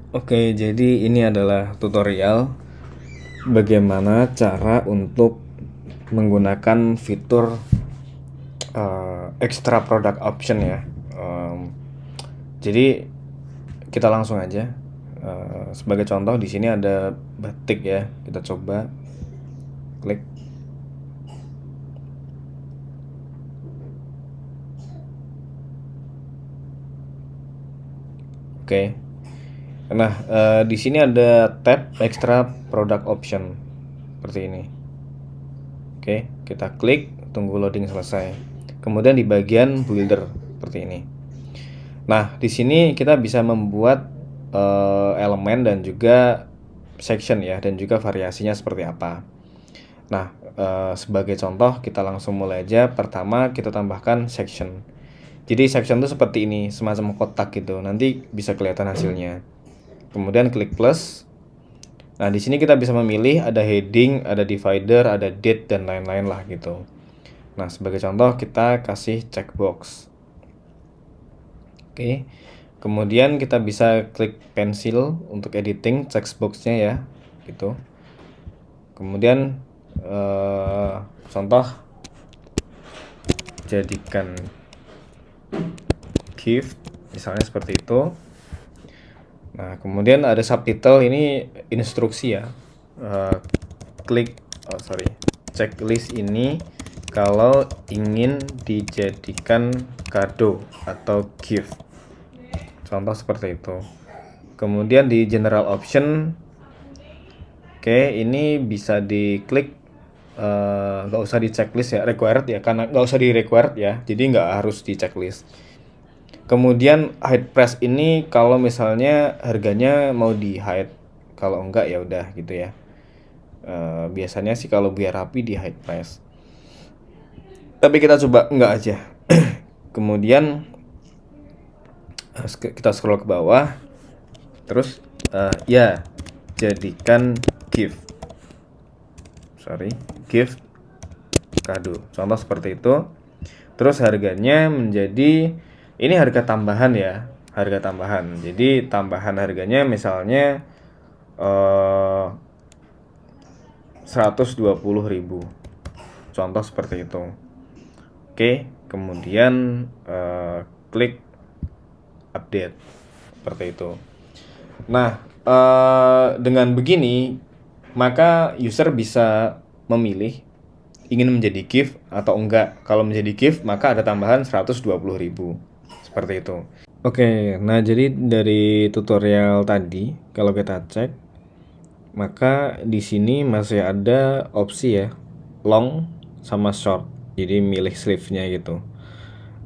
Oke, jadi ini adalah tutorial bagaimana cara untuk menggunakan fitur extra product option ya. Jadi kita langsung aja. Sebagai contoh di sini ada batik ya. Kita coba klik. Oke. Nah, di sini ada tab extra product option seperti ini. Oke, kita klik, tunggu loading selesai. Kemudian di bagian builder seperti ini. Nah, di sini kita bisa membuat elemen dan juga section ya, dan juga variasinya seperti apa. Nah, sebagai contoh kita langsung mulai aja. Pertama kita tambahkan section. Jadi section itu seperti ini, semacam kotak gitu. Nanti bisa kelihatan hasilnya. Kemudian klik plus. Nah, di sini kita bisa memilih ada heading, ada divider, ada date dan lain-lain lah gitu. Nah, sebagai contoh kita kasih checkbox. Oke. Kemudian kita bisa klik pensil untuk editing checkbox-nya ya, gitu. Kemudian contoh jadikan gift misalnya seperti itu. Nah, kemudian ada subtitle, ini instruksi ya. Klik checklist ini kalau ingin dijadikan kado atau gift. Contoh seperti itu. Kemudian di general option, oke, ini bisa diklik, nggak usah di checklist ya, required ya, karena nggak usah di required ya, jadi nggak harus di checklist. Kemudian hide price ini kalau misalnya harganya mau di hide, kalau enggak ya udah gitu ya. Biasanya sih kalau biar rapi di hide price. Tapi kita coba enggak aja. Kemudian kita scroll ke bawah. Terus ya jadikan gift. Gift kado. Contoh seperti itu. Terus harganya menjadi, ini harga tambahan ya, harga tambahan. Jadi tambahan harganya misalnya 120.000. Contoh seperti itu. Oke, kemudian klik update seperti itu. Nah, dengan begini maka user bisa memilih ingin menjadi gift atau enggak. Kalau menjadi gift maka ada tambahan 120.000. Seperti itu. Oke, nah jadi dari tutorial tadi kalau kita cek, maka di sini masih ada opsi ya, long sama short. Jadi milih sleeve-nya gitu.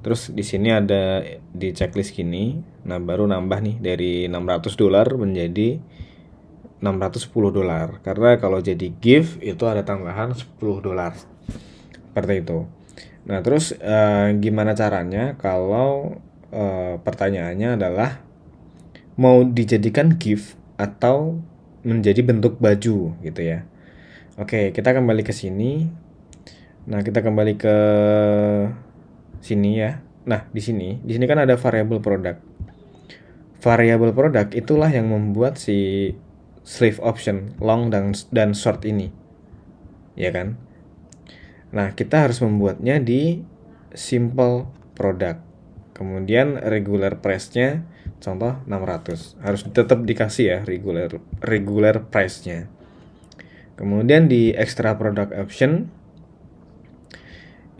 Terus di sini ada di checklist gini. Nah, baru nambah nih dari $600 menjadi $610. Karena kalau jadi gift itu ada tambahan $10. Seperti itu. Nah, terus gimana caranya kalau pertanyaannya adalah mau dijadikan gift atau menjadi bentuk baju gitu ya. Oke, kita kembali ke sini. Nah, kita kembali ke sini ya. Nah, di sini kan ada variable product. Variable product itulah yang membuat si sleeve option long dan short ini. Ya kan? Nah, kita harus membuatnya di simple product. Kemudian regular price-nya contoh 600. Harus tetap dikasih ya regular price-nya. Kemudian di extra product option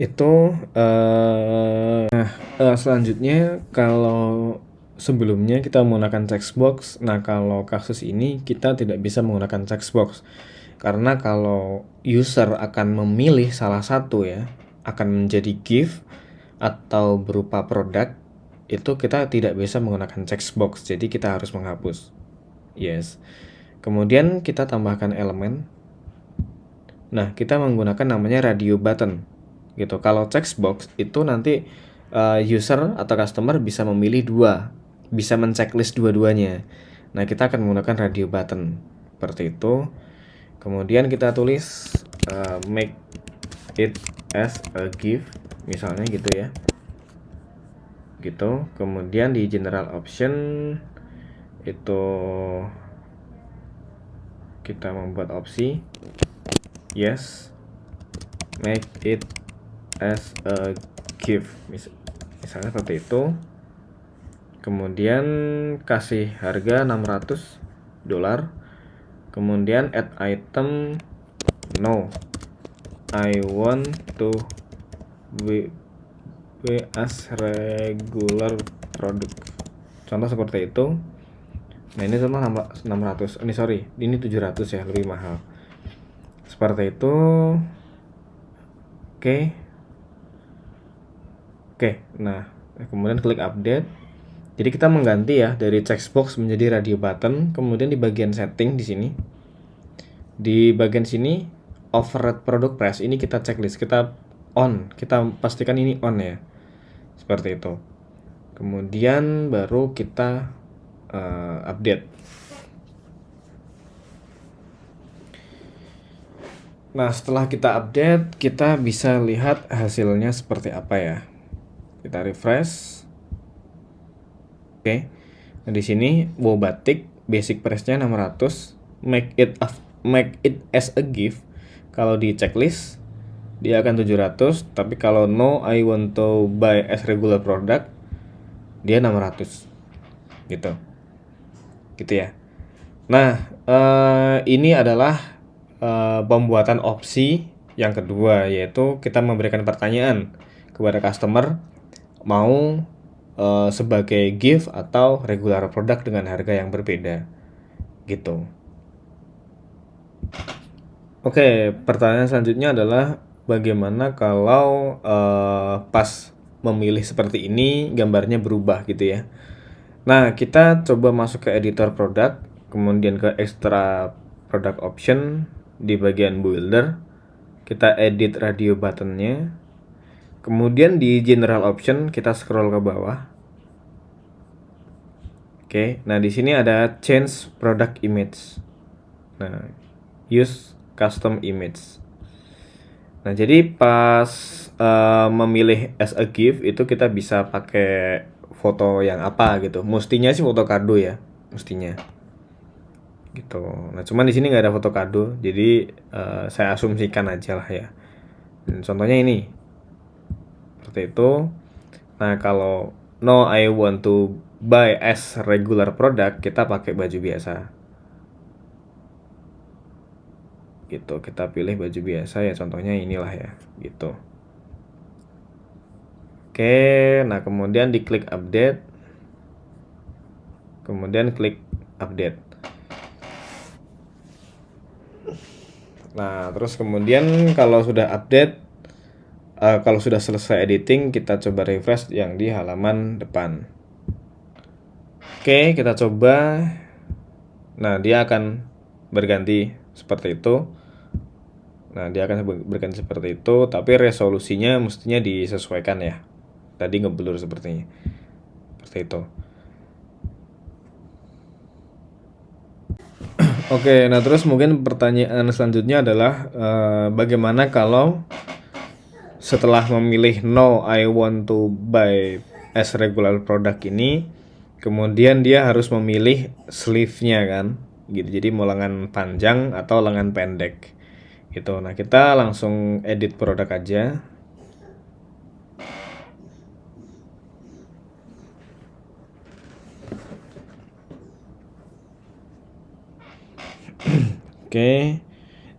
itu selanjutnya kalau sebelumnya kita menggunakan checkbox. Nah, kalau kasus ini kita tidak bisa menggunakan checkbox. Karena kalau user akan memilih salah satu ya, akan menjadi gift atau berupa produk, itu kita tidak bisa menggunakan checkbox. Jadi kita harus menghapus. Yes. Kemudian kita tambahkan elemen. Nah, kita menggunakan namanya radio button gitu. Kalau checkbox itu nanti user atau customer bisa memilih dua, bisa men-checklist dua-duanya. Nah, kita akan menggunakan radio button seperti itu. Kemudian kita tulis make it as a gift misalnya gitu ya. Gitu. Kemudian di general option itu kita membuat opsi yes, make it as a gift, misalnya seperti itu. Kemudian kasih harga $600. Kemudian add item, no, I want to be as regular product. Contoh seperti itu. Nah, ini contoh 600. Ini sorry, ini 700 ya, lebih mahal. Seperti itu. Oke. Nah, kemudian klik update. Jadi kita mengganti ya dari checkbox menjadi radio button. Kemudian di bagian setting di sini, di bagian sini override product price ini kita checklist, kita on, kita pastikan ini on ya, seperti itu. Kemudian baru kita update. Nah, setelah kita update, kita bisa lihat hasilnya seperti apa ya. Kita refresh. Oke. Nah, di sini wow batik basic price-nya 600, make it as a gift. Kalau di checklist dia akan 700, tapi kalau no, I want to buy as regular product, dia 600. Gitu. Gitu ya. Nah, ini adalah pembuatan opsi yang kedua, yaitu kita memberikan pertanyaan kepada customer mau sebagai gift atau regular product dengan harga yang berbeda gitu. Oke, pertanyaan selanjutnya adalah bagaimana kalau pas memilih seperti ini gambarnya berubah gitu ya. Nah, kita coba masuk ke editor produk, kemudian ke extra product option di bagian builder, kita edit radio buttonnya, kemudian di general option kita scroll ke bawah. Oke, nah di sini ada change product image. Nah, use custom image. Nah, jadi pas memilih as a gift itu kita bisa pakai foto yang apa gitu. Mestinya sih foto kado ya, mestinya. Gitu. Nah, cuman di sini nggak ada foto kado, jadi saya asumsikan aja lah ya. Dan contohnya ini, seperti itu. Nah, kalau no, I want to buy as regular product, kita pakai baju biasa. Gitu, kita pilih baju biasa ya, contohnya inilah ya, gitu. Oke, nah kemudian diklik update. Kemudian klik update. Nah, terus kemudian kalau sudah update, kalau sudah selesai editing, kita coba refresh yang di halaman depan. Oke, kita coba. Nah, dia akan berganti seperti itu. Nah, dia akan berganti seperti itu, tapi resolusinya mestinya disesuaikan ya. Tadi ngeblur sepertinya. Seperti itu. Oke, nah terus mungkin pertanyaan selanjutnya adalah bagaimana kalau setelah memilih no, I want to buy as regular product ini, kemudian dia harus memilih sleeve-nya kan, gitu. Jadi mau lengan panjang atau lengan pendek, gitu. Nah, kita langsung edit produk aja. Oke.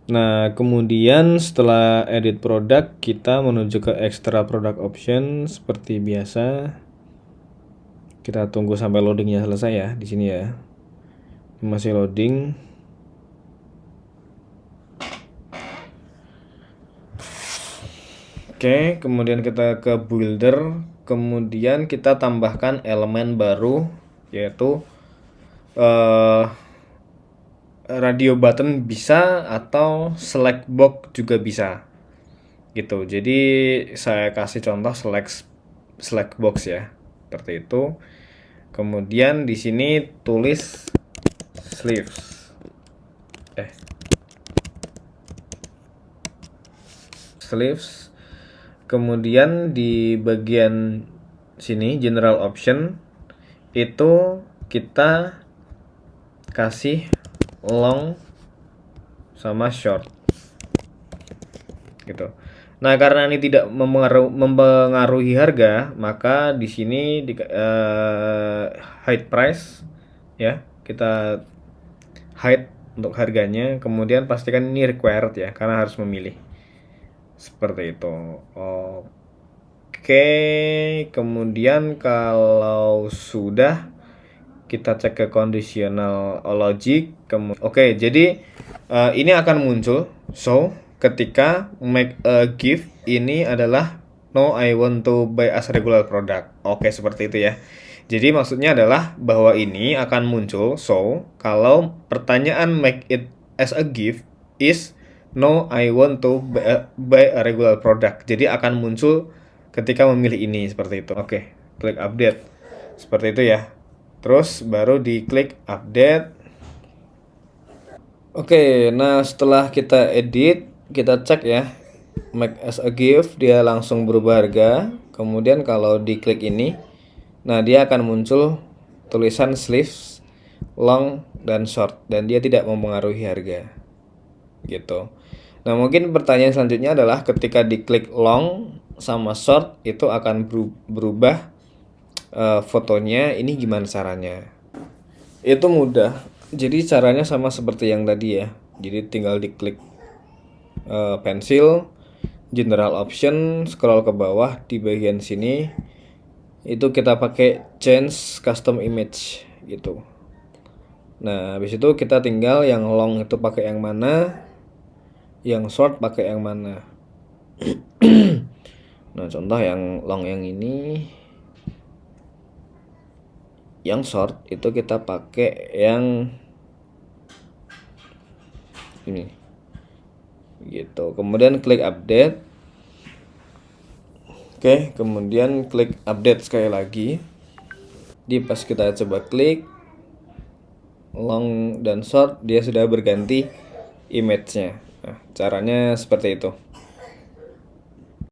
Nah, kemudian setelah edit produk, kita menuju ke extra product option seperti biasa. Kita tunggu sampai loadingnya selesai ya di sini ya. Ini masih loading. Oke, kemudian kita ke builder, kemudian kita tambahkan elemen baru yaitu radio button bisa atau select box juga bisa gitu. Jadi saya kasih contoh select box ya, seperti itu. Kemudian di sini tulis sleeves. Kemudian di bagian sini general option itu kita kasih long sama short gitu. Nah, karena ini tidak mempengaruhi harga, maka di sini hide price ya, kita hide untuk harganya, kemudian pastikan ini required ya, karena harus memilih. Seperti itu. Oke, kemudian kalau sudah kita cek ke conditional logic. Oke, jadi ini akan muncul. So, ketika make a gift ini adalah no, I want to buy as regular product. Oke, seperti itu ya. Jadi maksudnya adalah bahwa ini akan muncul. So, kalau pertanyaan make it as a gift is no, I want to buy a regular product. Jadi akan muncul ketika memilih ini seperti itu. Oke, klik update. Seperti itu ya. Terus baru diklik update. Oke, nah setelah kita edit, kita cek ya, make as a gift, dia langsung berubah harga. Kemudian kalau diklik ini, nah dia akan muncul tulisan sleeves, long, dan short, dan dia tidak mempengaruhi harga gitu. Nah mungkin pertanyaan selanjutnya adalah ketika diklik long sama short itu akan berubah fotonya, ini gimana caranya? Itu mudah. Jadi caranya sama seperti yang tadi ya. Jadi tinggal diklik pensil, general option, scroll ke bawah di bagian sini. Itu kita pakai change custom image gitu. Nah, habis itu kita tinggal yang long itu pakai yang mana, yang short pakai yang mana. Nah, contoh yang long yang ini, yang short itu kita pakai yang ini gitu. Kemudian klik update. Oke, kemudian klik update sekali lagi. Di pas kita coba klik long dan short, dia sudah berganti image-nya. Nah, caranya seperti itu.